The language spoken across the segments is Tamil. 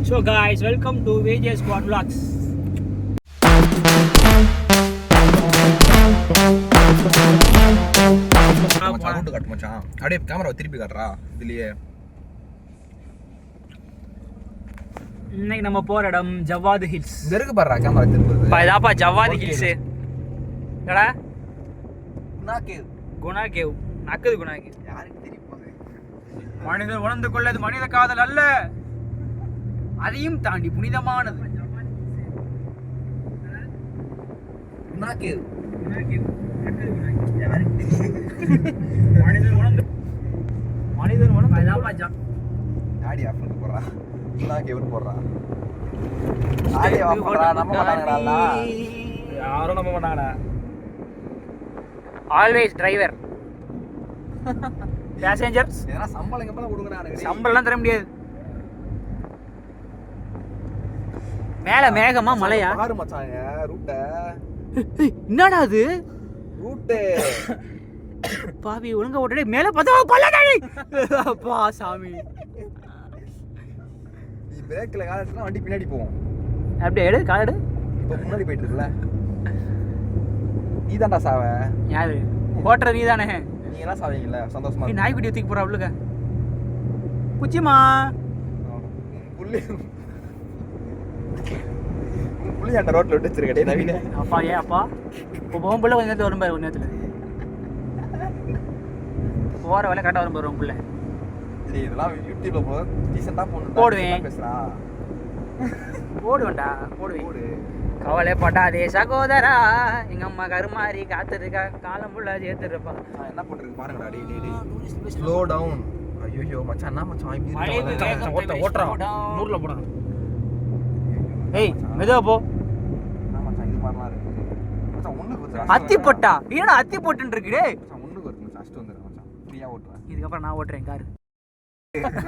So guys, welcome to VJ Squad Vlogs. Route cut மச்சான். அப்படியே கேமரா திருப்பி காட்டுறா இதுலயே. இன்னைக்கு நம்ம போற இடம் ஜவாத் ஹில்ஸ். இருக்கு பாருடா கேமரா திருப்புறது. இதாப்பா ஜவாத் ஹில்ஸ். என்னடா? குணா கேவ். நக்குது குணா கேவ். யாருக்கு தெரியும்? மனிதன் உணர்ந்து கொள்ளது மனித காதல் அல்ல, அதையும் தாண்டி புனிதமானது. குணா கேவ். மனிதன் உணர்ந்து ஆடி ஆஃப் பண்ணி போறா. குணா கேவ்னு போறா. ஆடி ஆஃப் பண்றா. நம்ம மாட்டாங்கடா. யாரும் நம்ப மாட்டாங்கடா. Always driver. பேசஞ்சர்ஸ் ஏன்னா சம்பளம் எப்பலாம் கொடுங்கடா எனக்கு. சம்பளம்லாம் தர முடியாது. மேல மேகமா மலையா? பாரு மச்சான் ரூட்ட. என்னடா அது? ரூட் பாவி ஒழுங்கா ஓட்டடே. மேல பார்த்தா கொல்லடா. அப்பா சாமி. நீ பிரேக்ல கால் எடுத்தா வண்டி பின்னாடி போகும். அப்படியே எடு கால் எடு. இப்போ முன்னாடி போயிட்டு இருக்குல. நீதான்டா சாவ. யாரு? ஓட்டற நீதானே. நீங்க எல்லாம் சாவீங்கல சந்தோஷமா. நீ நாய் குட்டி தூக்கி போற அவளுக்கு. குச்சிமா. புள்ளி அந்த ரோட்ல விட்டு வச்சிருக்கடே நவீன. அப்பா ஏன் அப்பா? இப்போ போம்புள்ள கொஞ்ச நேரத்துல வரும் பாரு கொஞ்ச நேரத்துல. போற வேலை கரெக்டா வரும் பாரு புள்ள. சரி இதெல்லாம் யூடியூப்ல போட டீசன்ட்டா போடுவேன். பேசுறா. போடுவேன்டா போடுவேன். போடு. கவலைப்படாதே சகோதரா, எங்க அம்மா கருமாரி காத்துருக்கா, காலம் ஃபுல்லா சேர்த்துருப்பா. என்ன பண்றீங்க பாருங்கடா. டேய் ஸ்லோ டவுன். ஐயோ மச்சான் என்ன மச்சான் இப்படி ஓட்டறா நூறுல போடா. ஏய் மெதுவா போ. என்ன மச்சான் இது மாதிரிலாம் இருக்கு. மச்சான் ஒண்ணுக்கு வந்து அத்தி போட்டா. என்னடா அத்தி போட்டுன்னு இருக்கு டேய். மச்சான் ஒண்ணுக்கு வந்து மச்சான் ஃபர்ஸ்ட் வந்துரு மச்சான். ஃப்ரீயா ஓட்டுறேன். இதுக்கு அப்புறம் நான் ஓட்டுறேன் கார்.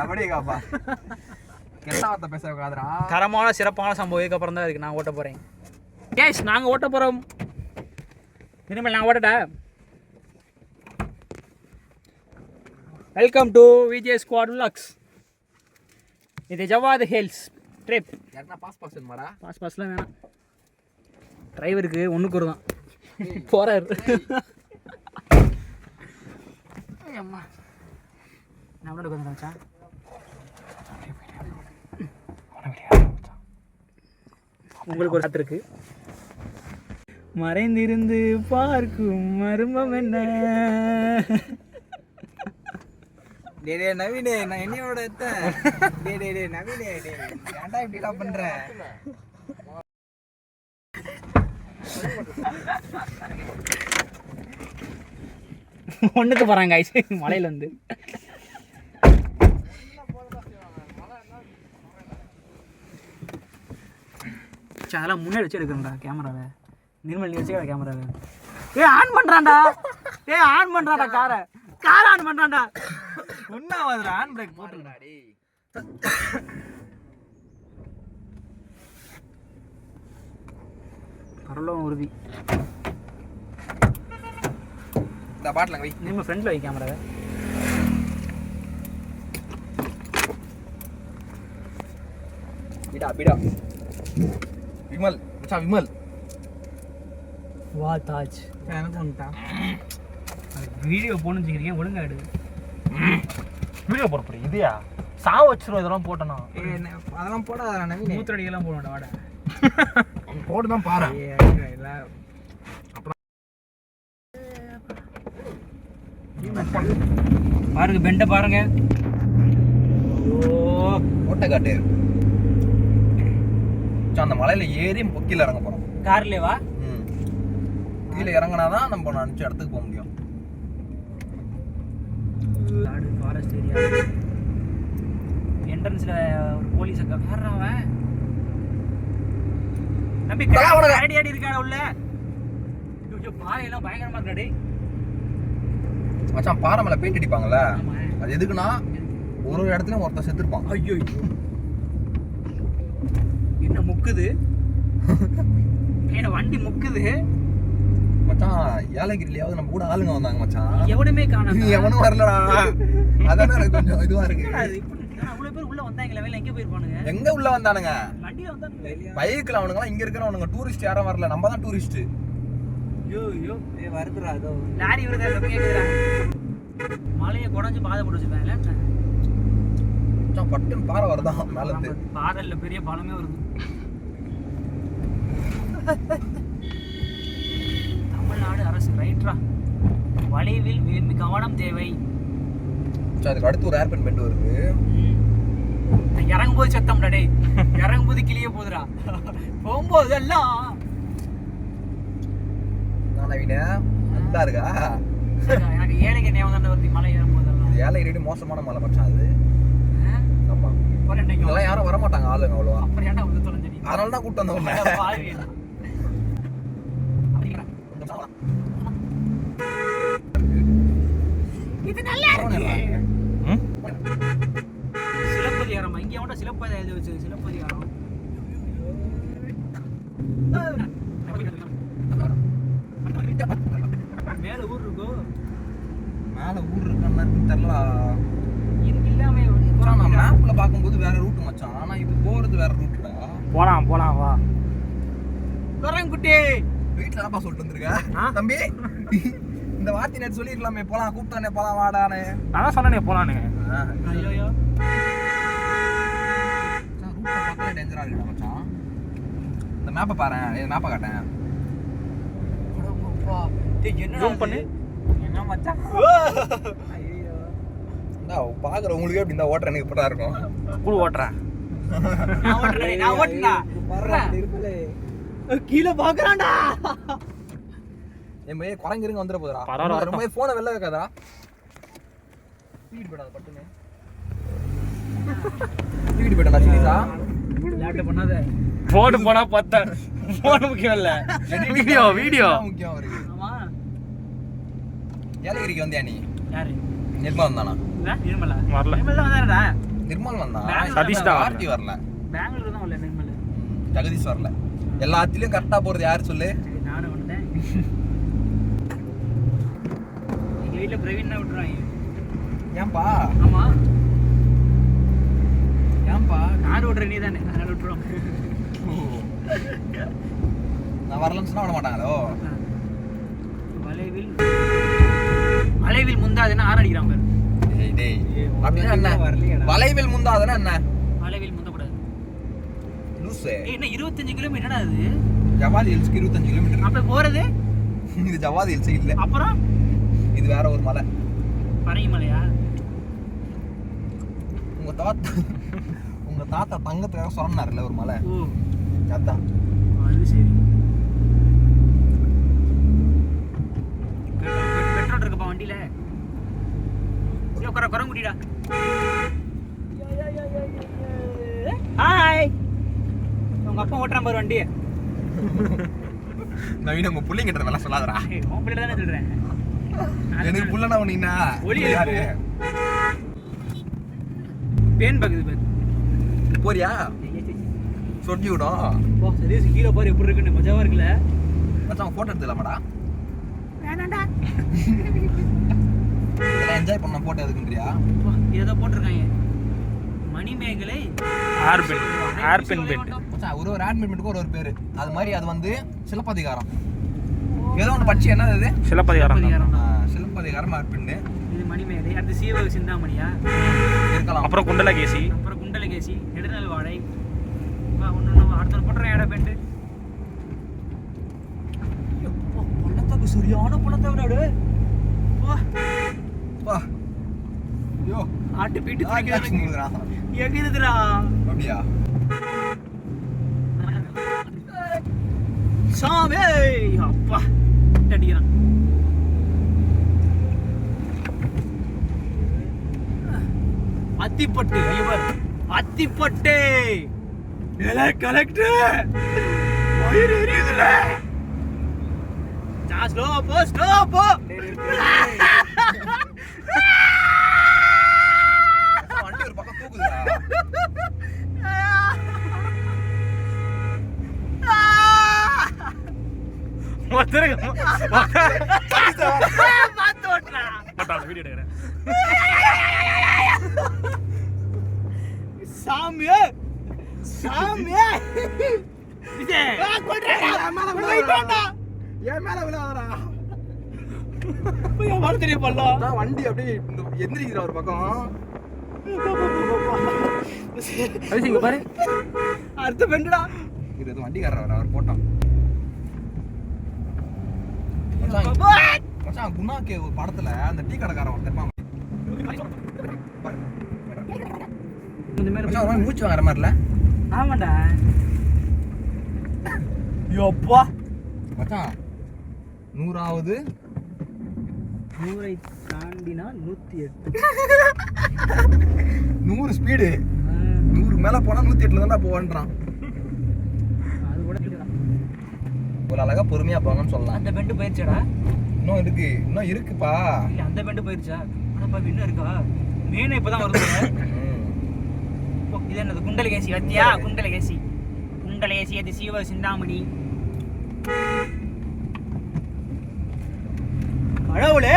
அப்படியே காப்பா. கெட்டாவத்த பேசக்கூடாதுடா. தரமான சிறப்பான சம்பவம் இதுக்கு அப்புறம் தான் இருக்கு. நான் ஓட்ட போறேன். கேஷ் நாங்க ஓட்ட போறோம். இனிமேல் நான் ஓட்டடா. Welcome to VJ squad Vlogs. இது ஜவாத் ஹில்ஸ் ட்ரிப். யாரனா பாஸ் வேணுமாடா? பாஸ்லாம் வேணாம். டிரைவருக்கு ஒண்ணுக்கு ஒரு தான் போறாரு. அம்மா நான் உள்ள உட்கார்ந்து மச்சான். உங்களுக்கு ஒரு காத்து இருக்கு. மறைந்திருந்து பார்க்கும் மர்மம் என்ன? டேய் டேய் நவீனே நான் என்னையோட எத்த. டேய் டேய் டேய் நவீனே டேய் ஏன்டா இப்படிடா பண்ற? ஒண்ணுக்கு போறாங்க ஐஸ் மலையில வந்து. அதெல்லாம் முன்னாடி வச்சு எடுக்கிறேன்டா கேமராவை. நிர்மல் நீ வச்சுக்கிற கேமராவை. ஆன் பண்றான்டா. ஆன் பண்றான்டா காரை ஆன் பண்றான்டா. ஒன்னாவதுடா ஆன் பிரேக் போட்டுடா டேய். பரலோகம் உறுதி. இந்த பாட்டில் வை. நிர்மல் ஃப்ரண்ட்ல வை கேமராவை. பிடா விமல் மச்சான் விமல். வா தாஜ் எனக்கு வந்துட்டா. வீடியோ போன்னு வச்சுக்கிறீங்க ஒழுங்கா எடு. வீடியோ போட போறீங்க இதுயா? சாவ வச்சிரும் இதெல்லாம் போட்டனா. அதெல்லாம் போடாதடா நவீனே. மூத்திரடியெல்லாம் போடணும்டா வாடா. போடு தான் பாரு. பாருங்க பெண்ட பாருங்க. ஓட்ட காட்டு. அந்த மலையில ஏறி கீழே இறங்க போறோம். கார்லயே வா. கீழே இறங்கினாதான் நம்ம நினைச்ச இடத்துக்கு போக முடியும். Forest area. என்ட்ரன்ஸ்ல ஒரு போலீஸ் அக்கா யாரவன்? நம்பி கரடி அடி இருக்காடா உள்ள. ஐயோ பாறையெல்லாம் பயங்கரமா இருக்கா டேய். மச்சான் பாறை மேல பெயிண்ட் அடிப்பாங்கல்ல. அது எதுக்குன்னா ஒரு இடத்துல ஒருத்தர் செத்துருப்பான். ஐயோ என்ன முக்குது? என்ன வண்டி முக்குது? மச்சான் ஏலகிரிலயாவது நம்ம கூட ஆளுங்க வந்தாங்க மச்சான். எவனுமே காணோம். எவனும் வரலடா. அதான் எனக்கு கொஞ்சம் இதுவா இருக்கு. அவ்வளவு பேர் உள்ள வந்தாங்களே எங்க போயிருப்பானுங்க? எங்க உள்ள வந்தானுங்க? வண்டியில வந்தானுங்க. பைக்ல அவனுங்கலாம் இங்க இருக்கிறவனுங்க டூரிஸ்ட் யாரும் வரல, நம்ம தான் டூரிஸ்ட். ஐயோ வருதுடா அதோ லாரி வருதா கேக்குதுடா. மலையை குடஞ்சு பாதை போட்டு வச்சிருக்காங்க. பட்டுன்னு பாறை வருதான் மேல இருந்து. பாறை இல்ல, பெரிய பாலமே வருது. தமிழ்நாடு அரசு ரைட்ரா, வளைவில் கவனம் தேவை. அதுக்கு அடுத்து ஒரு ஏர்பன் பெண்ட் வருது. இறங்கும்போது சத்தம்டா டேய், இறங்கும்போது கிளிய போகுதுடா, போகும்போது எல்லாம் நவீன நல்லா இருக்கா. எனக்கு ஏழைக்கு ஞாபகம் தான் வருது மலை ஏறும்போது. ஏழை மோசமான மலை மச்சான் அது. ஆமா, இதெல்லாம் யாரும் வர மாட்டாங்க ஆளுங்க அவ்வளவா. அப்புறம் ஏன்டா வந்து தொலைஞ்சடி? அதனால தான் கூட்டம் வந்தவங்க. இது நல்லா இருக்கு. சிலப்பதிகாரம் இங்க அவன்டா சிலப்பதி எழுதி வச்சு சிலப்பதிகாரம். மேல ஊர் இருக்கோ? மேல ஊர் இருக்கான்னு தெரியல. இது இல்லாம நம்ம மேப்ல பாக்கும்போது வேற ரூட் மச்சான், ஆனா இது போறது வேற ரூட்டா. போலாம் வா. குரங்குட்டி வீட்ல என்னப்பா சொல்லிட்டு வந்திருக்க தம்பி? இந்த வார்த்தை நேத்து சொல்லிருக்கலாமே, போலாம் கூப்பிட்டானே, போலாம் வாடானே. நான் சொன்னேனே போலானே. ஐயோ ரூட் பக்கத்துல டேஞ்சரா இருக்குடா மச்சான். இந்த மேப்பை பாறேன், இந்த மேப்பை காட்டேன். ஜூம் பண்ணு. என்ன மச்சான்? ஐயோ டா பாக்குற உங்களுக்கு எப்படி இந்த ஓட்டர் எனக்கு இப்படா இருக்கும். ஸ்கூல் ஓட்டறேன். நான் ஓட்டறா. பாறா இருக்கலே. கீழ பாக்குறான்டா. ஏமே குரங்கிருங்க வந்துற போறா. ரொம்ப போனை வெளில வைக்காதடா. ஸ்பீட் போடாத பட்டுனே. ஸ்பீட் போடா சீரியஸா. லேப்ல பண்ணாத. போன் போனா பத்த. போன் முக்கியம் இல்ல. வீடியோ முக்கியம் இருக்கு. ஆமா. ஏலகிரிக்கு வந்தியா நீ? யாரு? நிர்மல் வந்தானா? நிர்மலா வரல. நிர்மல் வந்தானடா. நிர்மல் வந்தா. சதீஷ் தான் ஆர்த்தி வரல. பெங்களூர் தான் வரல நிர்மல். ஜெகதீஷ் வரல. எல்லாத்துலயும் கரெக்ட்டா போறது யாரு சொல்லு? நானே வந்தேன். எங்க வீட்ல பிரவீன் தான் விட்டுறாங்க. ஏன்பா? ஆமா. ஏன்பா? கார் ஓடுற நீ தானே, அதனால விட்டுறோம். நான் வரலன்னு சொன்னா விட மாட்டாங்களோ? வளைவில் முந்தாதுன்னா ஆறு அடிக்கிறான் பாரு. டேய் அப்படினா என்ன? வளைவில் முந்தாதுன்னா என்ன? வளைவில் முந்தக்கூடாது. லூசே. என்ன 25 கிலோமீட்டர் அது? ஜவாதி ஹில்ஸ்க்கு 25 கிலோமீட்டர். அப்ப போறது? இது ஜவாதி ஹில்ஸ் இல்ல. அப்புறம் இது வேற ஒரு மலை. பரங்கி மலையா? உங்க தாத்தா தங்கத்துக்காக சொன்னார்ல ஒரு மலை. ஓ அதான். அது சரி. பெட்ரோல் இருக்குப்பா வண்டியில. குரங்குட்டிடா. ஹாய். உங்க அப்பா ஓட்டுறான் பாரு வண்டியை. நவீன உங்க புள்ளைங்கிட்ட நல்லா சொல்லாதடா. உன் பிள்ளை தானே சொல்றேன். எனக்கு புள்ளனா உனீனா ஒலி யாரு? பேன் பக்குது பாரு. போறியா? சொட்டி விடும். போ சதீஷ் கீழே பாரு எப்படி இருக்குன்னு மஜாவா இருக்குல்ல. மச்சான் போட்டோ எடுத்துலாமாடா? வேணாம்டா. இதெல்லாம் என்ஜாய் பண்ண போட்டோ எதுக்குன்றியா? ஏதோ போட்டுருக்காங்க. மணிமேகலை ஏர்பின் பெட். மச்சான் ஒரு ஆட்மிட்மென்ட்க்கு ஒரு பேரு. அது மாதிரி அது வந்து சிலப்பதிகாரம். ஏதோ ஒன்று படிச்சு என்னது அது? சிலப்பதிகாரம். சிலப்பதிகாரம் ஆட்பின். இது மணிமேகலை. அடுத்து சீவக சிந்தாமணியா இருக்கலாம். அப்புறம் குண்டலகேசி. நெடுநல் வாழை. வா ஒண்ணு அடுத்த போட்டுறேன் ஏடா பெண்ட். பள்ளத்தாக்கு சரியான பள்ளத்தாக்குடா. வா வா. ஐயோ ஆட்டு பீட்டு துடிக்குதுடா. எகிருதுடா. அப்படியே சாமே அப்பா அடிக்கிறான். அத்திப்பட்டு ஐயவர் அத்திப்பட்டு எல கலெக்டர் வயிறு எரியுதுல. ஸ்லோ போ. வண்டி ஒரு பக்கம் தூக்குதுடா. சாமியே சாமியே என் மேல விழாதடா. தெரிய பண்ணலாம் அதான் வண்டி அப்படியே எந்திரிக்கிற ஒரு பக்கம். இங்க பாரு அடுத்த பெண்டுடா. இது வண்டிக்காரர் அவர் போட்டோம். மச்சான் குணாக்கே ஒரு படத்துல அந்த டீ கடைக்காரன் ஒருத்தன் இந்த மாதிரி மச்சான் ஒரு மாதிரி மூச்சு வாங்குற மாதிரில. ஆமாண்டா. யோப்பா மச்சான் 100வது 100 தாண்டினா 108. 100 ஸ்பீடு 100 மேல போனா 108ல தான்டா போவான்றான். அது கூட தெரியும். ஒரு அழகா பொறுமையா போங்கன்னு சொல்லலாம். அந்த பெண்டு போயிருச்சாடா? இன்னும் இருக்குப்பா. இல்ல அந்த பெண்டு போயிருச்சா? ஆனாப்பா இன்னும் இருக்கா? மீன் இப்பதான் வருது. இது என்னது குண்டலகேசி வத்தியா? குண்டலகேசி அது சீவ சிந்தாமணி கடவுளே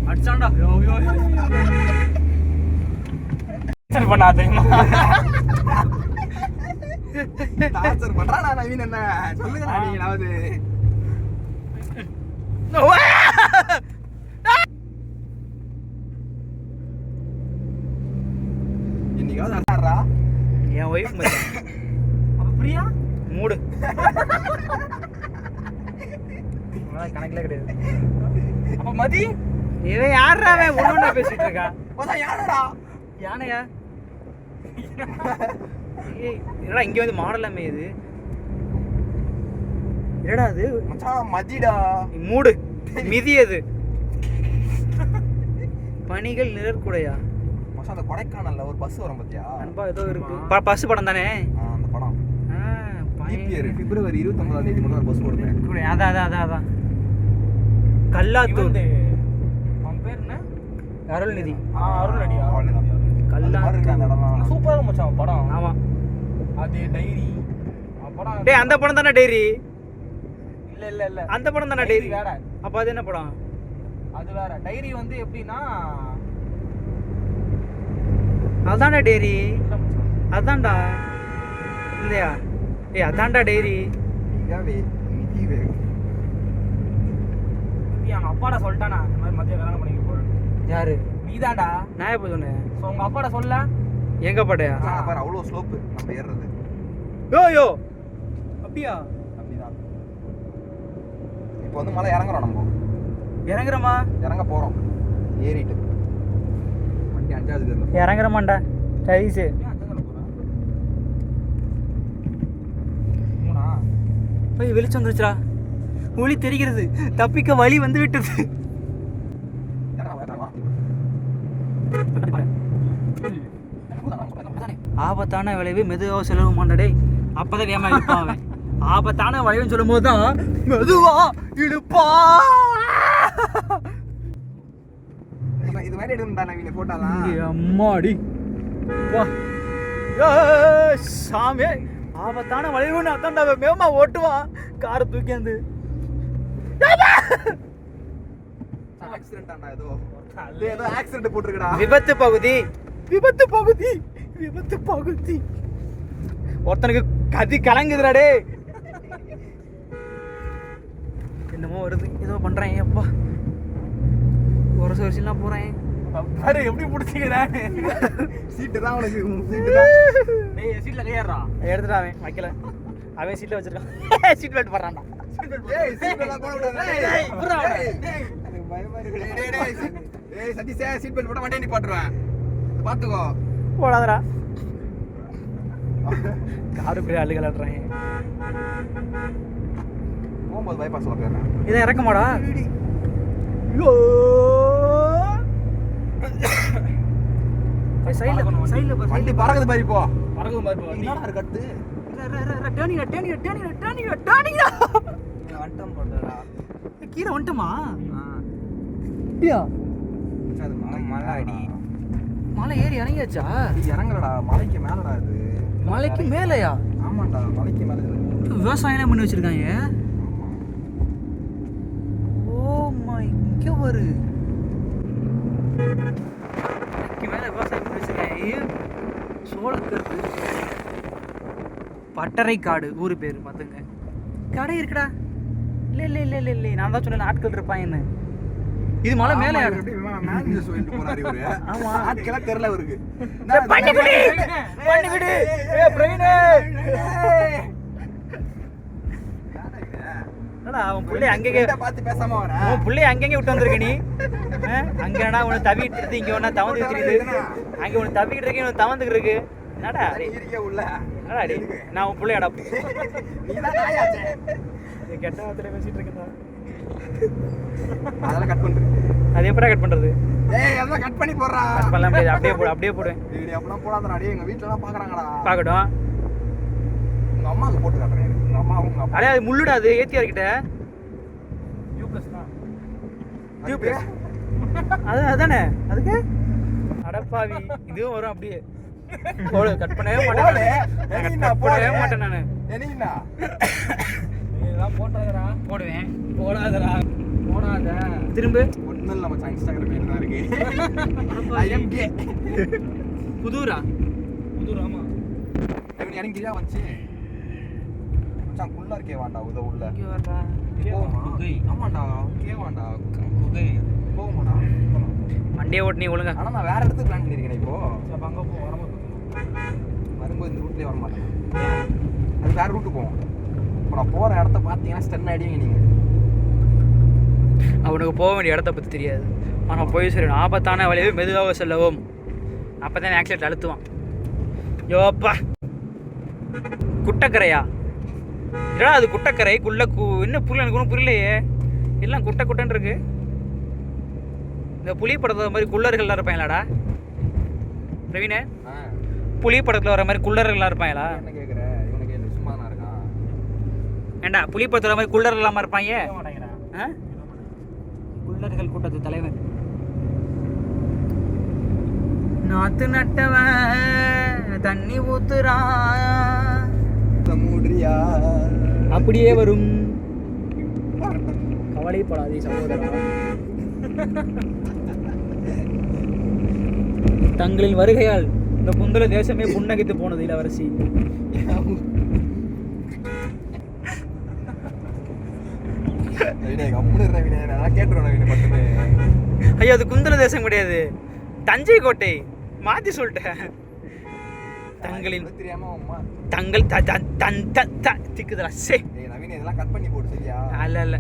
அடிச்சாண்டா. பண்ணா தெரியுமா? டார்ச்சர் பண்றானா நவீன்? என்ன சொல்லுங்க நீங்களாவது. இன்னைக்காவது அடாடுறா. என் ஒய்ஃப் அப்ப பிரியா மூடு கணக்கிலே கிடையாது. அப்ப மதி இவன் யாரா? அவன் ஒண்ணு பேசிட்டு இருக்கா. யாரடா? யானையா? ஏய் என்னடா இங்க வந்து மாடலாமே இது? என்னடா அது? மச்சான் மதிடா. மூடு மிதி. அது பணிகள் நிழற்குடையா? மச்சான் அந்த கொடைக்கானல்ல ஒரு பஸ் வரும் பாத்தியா? அன்பா ஏதோ இருக்கு. பஸ் படம் தானே அந்த படம். பிப்ரவரி 29ஆம் தேதி மட்டும் ஒரு பஸ் ஓடுது. அதான் கல்லாத்தூர். அவன் பேர் என்ன? அருள்நிதி. அருள்நிதியா? கல்லாத்தூர் அந்த இடம் சூப்பரா மச்சான் படம். ஆமா அது டைரி படம். டேய் அந்த படம் தானே டைரி? இல்ல அந்த படம் தானே டைரி? வேற. அப்ப அது என்ன படம்? அது வேற. டைரி வந்து எப்படின்னா அதான்டா டைரி. அதான்டா இல்லையா? ஏய் அதான்டா டைரி. மிதிவே அவங்க அப்பாடா சொல்லிட்டானா இந்த மாதிரி மத்திய கல்யாணம் பண்ணிக்க போறேன். யாரு? நீதான்டா. நான் எப்ப சொன்னேன்? உங்க அப்பாடா சொல்ல. எங்க பாடையா? பாரு அவ்வளோ ஸ்லோப் நம்ம ஏறுறது. யோ அப்படியா? அப்படிதான். இப்போ வந்து மலை இறங்குறோம். நம்ம இறங்குறோமா? இறங்க போறோம். ஏறிட்டு வண்டி 5வது இருந்து இறங்குறமாண்டா. ரைஸ் போய் வெளிச்சம் வந்துருச்சுடா. ஒளி தெரிகிறது. தப்பிக்க வழி வந்து விட்டது. ஆபத்தான விளைவு மெதுவாக செலவு மாண்டடே. அப்பதான் வேமா இழுப்பான். ஆபத்தான விளைவுன்னு சொல்லும் போதுதான் மெதுவா இழுப்பா. இது மாதிரி எடுந்தா நவீன போட்டாலாம். அம்மாடி சாமி. ஆபத்தான வளைவுன்னு அத்தாண்டா வேகமா ஓட்டுவான். காரை தூக்கியாந்து ஆக்சிடென்ட் ஆனா ஏதோ ஆக்சிடென்ட் போட்டுருக்கடா. விபத்து பகுதி ஒருத்தனுக்கு கதி கலங்குதுடா. டே என்னமோ வருது. ஏதோ பண்றேன். அப்பா ஒரு வருஷம் போறேன் பாரு எப்படி பிடிச்சிக்கிறேன். சீட்டு தான் உனக்கு. சீட்டு தான். டேய் சீட்ல கையறா. எடுத்துடா. அவன் வைக்கல. அவன் சீட்ல வச்சிருக்கான். சீட் பெல்ட் போடுறான்டா. ஏய் சீட் பெல்ட் போட கூடாது. டேய் புறா. அது பயமா இருக்கு. டேய் சதீஷ் சீட் பெல்ட் போட வண்டியை நிப்பாட்டுறேன். பாத்துக்கோ. போடாதடா. காரு பேர் அழுகலறாங்க. போகும்போது பைபாஸ் ஓகேடா. இத இறக்கமாடா. ஐயோ சைடுல வண்டி பறக்குது பாரு. இப்போ பறக்குது பாரு. என்னடா இருக்கு கட்டு? டேர்னிங் வண்டம் போடுடா. கீழ வந்துட்டமா? அப்படியா? அது மலை அடி. மலை ஏறி இறங்கியாச்சா? இறங்கலடா. மலைக்கு மேலடா இது. மலைக்கு மேலயா? ஆமாண்டா மலைக்கு மேல. விவசாயம் பண்ணி வச்சிருக்காங்க. ஓ மை இங்க வரு. மலைக்கு மேல விவசாயம் சோளக்கருப்பு பட்டறைக்காடு ஊர் பேர் பார்த்துங்க. கடை இருக்குடா. இல்லை இல்லை இல்லை இல்லை இல்லை நான் தான் சொன்னேன் ஆட்கள் இருப்பாங்கன்னு. இது மலை மேலே ஆமா ஆட்களா தெரியல இவருக்கு. அவன் பிள்ளை அங்கங்கே பார்த்து பேசாம வரேன். உன் பிள்ளைய அங்கங்கே விட்டு வந்திருக்க நீ. அங்கடா உன்னை தவிட்டு இருக்கு, இங்க ஒன்னா தவந்து தெரியுது. அங்க உன்னை தவிக்கிட்டு இருக்கு, இவன் தவந்துக்கு இருக்கு. என்னடா உள்ள என்னடா அடி நான் உன் பிள்ளையடா. கெட்ட வார்த்தையில பேசிட்டு இருக்கேன். அதெல்லாம் கட் பண்றேன். அது எப்படா கட் பண்றது? ஏய் அதெல்லாம் கட் பண்ணி போடுறா. கட் பண்ணலாம் முடியாது. அப்படியே போடு, அப்படியே போடு. டேய் அப்பலாம் போடாதடா. டேய் எங்க வீட்ல எல்லாம் பாக்குறாங்கடா. பாக்கட்டும். உங்க அம்மாக்கு போட்டு காட்டுறேன். உங்க அம்மா உங்க அப்பா. அடே அது முள்ளுடா, அது ஏத்தியார் கிட்ட. யூப்ளஸ் தான். யூப்ளஸ். அதானே அதுக்கு. அடப்பாவி இதுவும் வரும் அப்படியே. போடு கட் பண்ணவே மாட்டேன். கட் பண்ணவே மாட்டேன் நானு. என்னீனா? இதெல்லாம் போடாதடா. போடுவேன். போடாதடா. போடாத. திரும்ப ஒண்ணும் இல்ல மச்சான், இன்ஸ்டாகிராம் பேஜ் தான் இருக்கு. I M K. புதூரா? புதூர் ஆமா. இவன் இறங்கியா வந்துச்சு. மச்சான் குள்ள இருக்கே வாண்டா உத உள்ள. இங்க வரடா. போமா. ஆமாடா. கேவாண்டா. குகை. போமாடா. வண்டியை ஓட்டு நீ ஒழுங்கா. ஆனா நான் வேற இடத்துக்கு பிளான் பண்ணிருக்கேன் இப்போ. அப்ப அங்க போ வரும்போது இந்த ரூட்லயே வர மாட்டேன். அது வேற ரூட்டு போவோம். இப்போ நான் போற இடத்த பார்த்தீங்கன்னா ஸ்டன் ஆயிடுவீங்க நீங்க. அவனுக்கு போக வேண்டிய இடத்த பற்றி தெரியாது. ஆனால் போய் சொல்லணும் ஆபத்தான வழியை மெதுவாக செல்லவும். அப்போ தான் ஆக்சிடென்ட் அழுத்துவான். யோப்பா குட்டக்கரையா? இல்லடா அது குட்டக்கரை. என்ன புரியல, எனக்கு ஒன்றும் புரியலையே. எல்லாம் குட்டை குட்டைன்னு இருக்கு. இந்த புலி படத்தில் மாதிரி குள்ளர்கள்லாம் இருப்பாங்களாடா பிரவீனே? புலி படத்தில் வர மாதிரி குள்ளர்கள்லாம் இருப்பாங்களா? என்ன கேட்குற? இவனுக்கு என்ன சும்மா தான் இருக்கான். ஏண்டா புலி படத்தில் வர மாதிரி குள்ளர்கள் இல்லாமல் இருப்பாங்க. குள்ளர்கள் கூட்டத்து தலைவன். நாத்து நட்டவன் தண்ணி ஊத்துறான். மூட்ரியா அப்படியே வரும். கவலைப்படாதே சகோதரா. தங்களின் வருகையால் இந்த புந்தல தேசமே புன்னகைத்து போனது இளவரசி. ஐயோ அது குந்தல தேசம் கிடையாது, தஞ்சை கோட்டை. மாத்தி சொல்லிட்டேன். தங்களின் தங்கள் திக்குதரா. சே நவீன் இதெல்லாம் கட் பண்ணி போடு சரியா? அல்ல அல்ல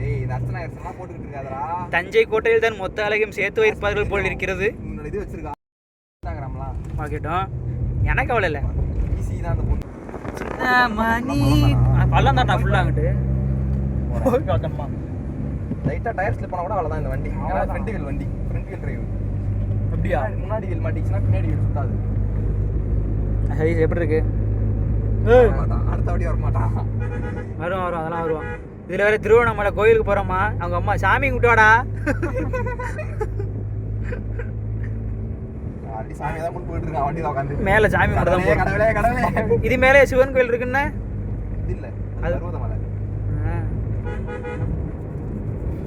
ஏய் இது அர்ச்சனா எர்சனா போட்டுக்கிட்டு இருக்காதடா. தஞ்சை கோட்டையில் தான் மொத்த அழகையும் சேர்த்து வைப்பார்கள் போல் இருக்கிறது. உன்னோட இது வச்சிருக்கா இன்ஸ்டாகிராம்லாம் பாக்கட்டும். எனக்கு அவ்வளோ இல்லை. ஈஸி தான் அந்த பொண்ணு. சின்ன மணி பள்ளம் தான்டா ஃபுல்லாக அங்கிட்டு. பார்க்கணுமா? லைட்டாக டயர் ஸ்லிப் பண்ணால் கூட அவ்வளோதான் இந்த வண்டி. ஃப்ரண்ட் வீல் வண்டி, ஃப்ரண்ட் வீல் டிரைவ். அப்படியா? முன்னாடி வீல் மாட்டிச்சுன்னா பின்னாடி வீல் சுத்தாது. சரி எப்படி இருக்கு? அடுத்த வாட்டி வர மாட்டான். வரும் வரும் அதெல்லாம் வருவான். இதில் வேறு திருவண்ணாமலை கோயிலுக்கு போகிறோமா? அவங்க அம்மா சாமி கும்பிட்டுவாடா. சாமி தான் கொண்டு போயிட்டு இருக்கான் வண்டியில் உட்காந்து. மேலே சாமி கும்பிட்டு கடவுளே கடவுளே. இது மேலே சிவன் கோயில் இருக்குன்னு. இது இல்லை அது பருவதமலை.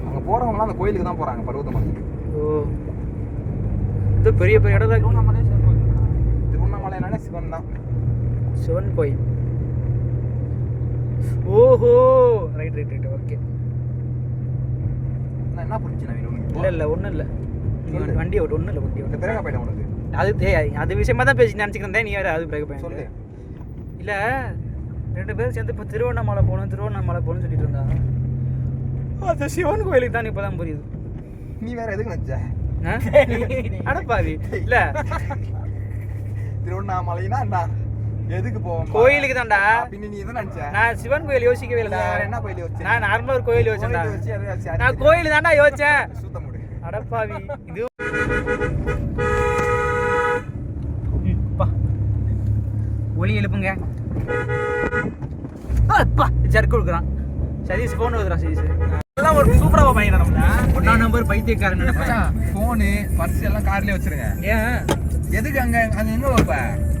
அங்கே போகிறவங்களாம் அந்த கோயிலுக்கு தான் போகிறாங்க, பருவதமலைக்கு. ஓ இது பெரிய பெரிய இடம் தான். திருவண்ணாமலை திருவண்ணாமலைனாலே சிவன் தான். சிவன் கோயில். ஓஹோ ரைட் ரைட் ரைட் ஓகே. என்ன புரிஞ்சு நவீன் உனக்கு? இல்லை இல்லை ஒன்றும் இல்லை. வண்டி ஓட்டு ஒன்றும் இல்லை. வண்டி ஓட்டு பிறகு போயிட்டேன் உனக்கு. அது விஷயமா தான் பேசி நினச்சிக்கிறேன். நீ வேறு அது பிறகு போய் சொல்லு. இல்லை 2 பேரும் சேர்ந்து இப்போ திருவண்ணாமலை போகணும் திருவண்ணாமலை சொல்லிட்டு இருந்தா. அது சிவன் கோயிலுக்கு தான் இப்போ தான் புரியுது. நீ வேற எதுக்கு நினச்ச? அடப்பாவி இல்லை திருவண்ணாமலைனா என்ன எதுக்கு போவோம்? கோயிலுக்கு தான்டா. பின்ன நீ எதை நினச்ச? நான் சிவன் கோயில் யோசிக்கவே இல்லைடா. என்ன கோயில் யோசிச்சேன்? நான் நார்மலாக ஒரு கோயில் யோசிச்சேன்டா. நான் கோயில் தான்டா யோசிச்சேன். சுத்த முடி. அடப்பாவி இது ஒலி எழுப்புங்க. ஜர்க்கு கொடுக்குறான். சதீஷ் ஃபோன் வருதுடா. சதீஷ் எல்லாம் ஒரு சூப்பராக பையன் நம்ம 1ஆம் நம்பர் பைத்தியக்காரன். ஃபோனு பர்ஸ் எல்லாம் கார்லேயே வச்சிருங்க. ஏன் எதுக்கு அங்கே அது எங்கே வைப்ப?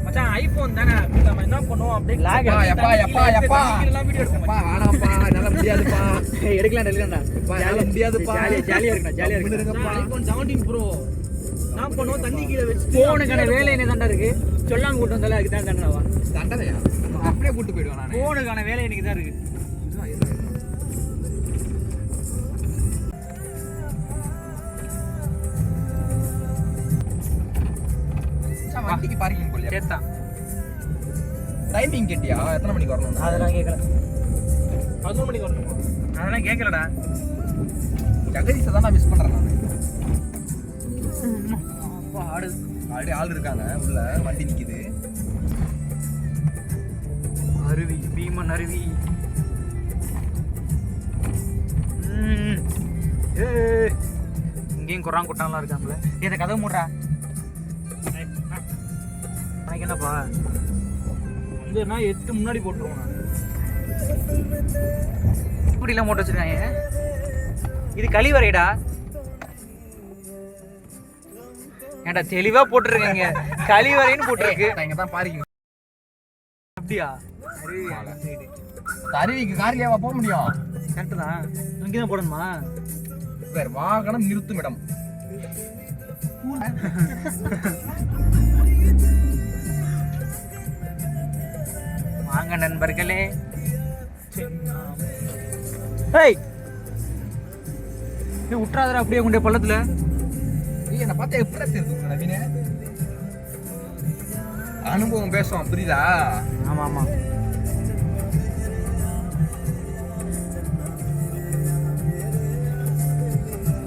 மச்சான் ஐஃபோன் தானே நம்ம என்ன பண்ணுவோம் அப்படியே லாக் எப்பா எப்பா எப்பா எல்லாம் வீடியோ எடுப்பா. வேணாம்ப்பா என்னால முடியாதுப்பா. எடுக்கலாம்டா என்னால முடியாதுப்பா. ஜாலியா இருக்குடா. ஜாலியா இருக்கு. ஐபோன் 17 ப்ரோ நான் பண்ணுவோம் தண்ணி கீழே வச்சு போனுக்கான வேலை என்ன தாண்டா இருக்கு சொல்லாம கூட்டு வந்தால அதுக்கு தான் தண்டனவா தண்டனையா அப்படியே கூட்டு போயிடுவேன் நான் போனுக்கான வேலை எனக்கு தான் இருக்கு வண்டிக்கு பார்க்கிங் போலியா கேட்டா டைமிங் கேட்டியா எத்தனை மணிக்கு வரணும் அதெல்லாம் கேட்கல 11 மணிக்கு வரணுமா அதெல்லாம் கேட்கலடா ஜெகதீஷை தான் நான் மிஸ் பண்றேன் நான் அப்பா ஆடு ஆல்ரெடி ஆள் இருக்காங்க உள்ள வண்டி நிக்குது அருவி பீமன் அருவி இங்கேயும் குறான் குட்டான்லாம் இருக்காங்களே இந்த கதவு மூடுறா உனக்கு என்னப்பா வந்து நான் 8 முன்னாடி போட்டுருவோம் நான் இப்படிலாம் போட்டு வச்சிருக்காங்க இது கழிவறைடா ஏன்டா தெளிவா போட்டுருக்கீங்க கழிவறைன்னு போட்டுருக்கு இங்க தான் பார்க்கிங் அப்படியா அருவிக்கு கார்லயாவா போக முடியும் கரெக்டு தான் இங்கேதான் போடணுமா வேற வாகனம் நிறுத்தும் இடம் வாங்க நண்பர்களே ஏய் நீ விட்டுறாதடா அப்படியே கொண்டே பள்ளத்துல நீ என்ன பார்த்தா எப்படி தெரியுது நவீன அனுபவம் பேசுவோம் புரியுதா ஆமா ஆமா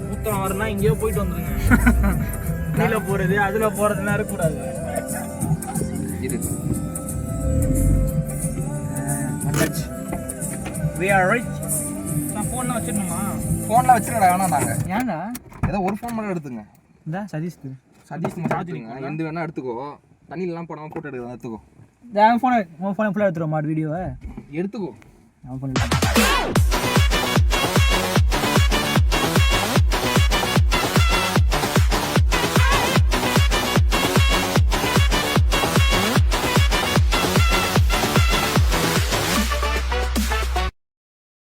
மூத்தம் வரனா இங்கேயோ போயிட்டு வந்துருங்க கீழே போறது அதுல போறதுலாம் இருக்கக்கூடாது இது வந்தாச்சு we are rich நான் ஃபோன்லாம் வச்சிடணுமா ஃபோன்ல வச்சிருக்கடா வேணாம் நாங்க ஏன்டா ஏதோ ஒரு ஃபோன் மட்டும் எடுத்துங்க இந்த சதீஷ்க்கு சதீஷ் மட்டும் எடுத்துங்க எந்த வேணா எடுத்துக்கோ தண்ணியிலலாம் போடாம போட்டோ எடுக்கலாம் எடுத்துக்கோ என் ஃபோனை உன் ஃபோனை ஃபுல்லாக எடுத்துருவோம் மாடு வீடியோவை எடுத்துக்கோ அவன் ஃபோன்